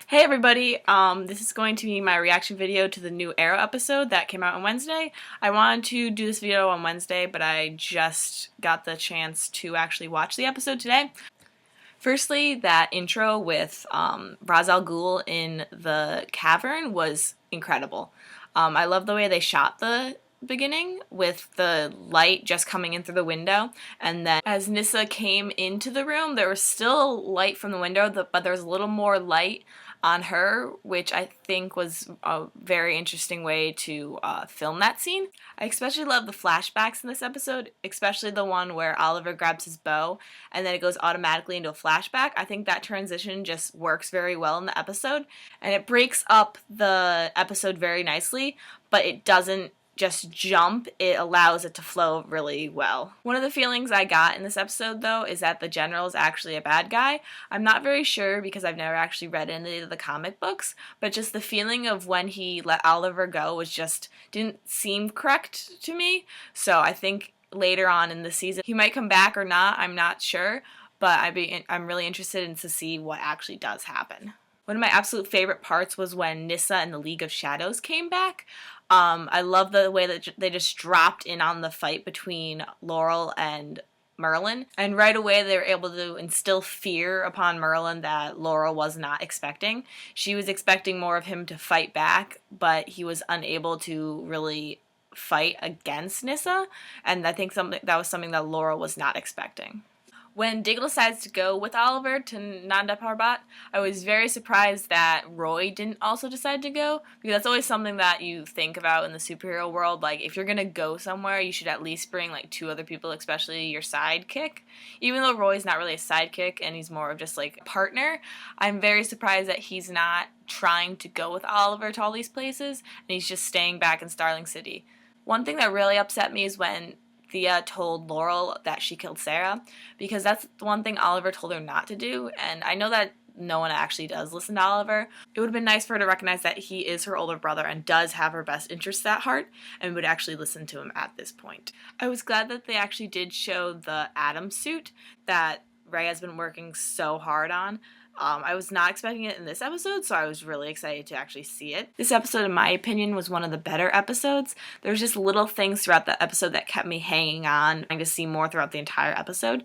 Hey everybody, this is going to be my reaction video to the new Arrow episode that came out on Wednesday. I wanted to do this video on Wednesday, but I just got the chance to actually watch the episode today. Firstly, that intro with Ra's al Ghul in the cavern was incredible. I love the way they shot the beginning with the light just coming in through the window, and then as Nyssa came into the room there was still light from the window, but there was a little more light on her, which I think was a very interesting way to film that scene. I especially love the flashbacks in this episode, especially the one where Oliver grabs his bow and then it goes automatically into a flashback. I think that transition just works very well in the episode, and it breaks up the episode very nicely, but it doesn't just jump, it allows it to flow really well. One of the feelings I got in this episode, though, is that the general is actually a bad guy. I'm not very sure because I've never actually read any of the comic books, but just the feeling of when he let Oliver go was just didn't seem correct to me. So I think later on in the season he might come back or not, I'm not sure, but I'm really interested in to see what actually does happen. One of my absolute favorite parts was when Nyssa and the League of Shadows came back. I love the way that they just dropped in on the fight between Laurel and Merlin, and right away they were able to instill fear upon Merlin that Laurel was not expecting. She was expecting more of him to fight back, but he was unable to really fight against Nyssa, and I think that was something that Laurel was not expecting. When Diggle decides to go with Oliver to Nanda Parbat, I was very surprised that Roy didn't also decide to go, because that's always something that you think about in the superhero world. Like, if you're gonna go somewhere, you should at least bring like two other people, especially your sidekick. Even though Roy's not really a sidekick and he's more of just like a partner, I'm very surprised that he's not trying to go with Oliver to all these places and he's just staying back in Starling City. One thing that really upset me is when Thea told Laurel that she killed Sarah, because that's the one thing Oliver told her not to do, and I know that no one actually does listen to Oliver. It would have been nice for her to recognize that he is her older brother and does have her best interests at heart and would actually listen to him at this point. I was glad that they actually did show the Atom suit that Ray has been working so hard on. I was not expecting it in this episode, so I was really excited to actually see it. This episode, in my opinion, was one of the better episodes. There's just little things throughout the episode that kept me hanging on, trying to see more throughout the entire episode.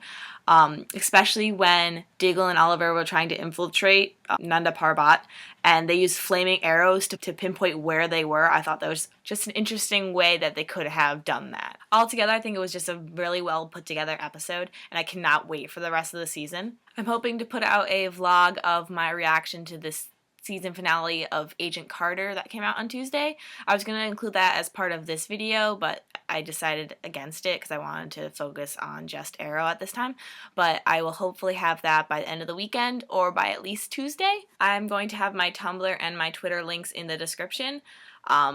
Especially when Diggle and Oliver were trying to infiltrate Nanda Parbat, and they used flaming arrows to pinpoint where they were. I thought that was just an interesting way that they could have done that. Altogether, I think it was just a really well put together episode, and I cannot wait for the rest of the season. I'm hoping to put out a vlog of my reaction to this season finale of Agent Carter that came out on Tuesday. I was going to include that as part of this video, but I decided against it because I wanted to focus on just Arrow at this time. But I will hopefully have that by the end of the weekend or by at least Tuesday. I'm going to have my Tumblr and my Twitter links in the description.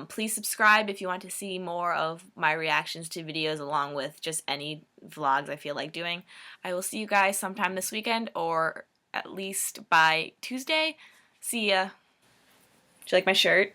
Please subscribe if you want to see more of my reactions to videos along with just any vlogs I feel like doing. I will see you guys sometime this weekend or at least by Tuesday. See ya. Do you like my shirt?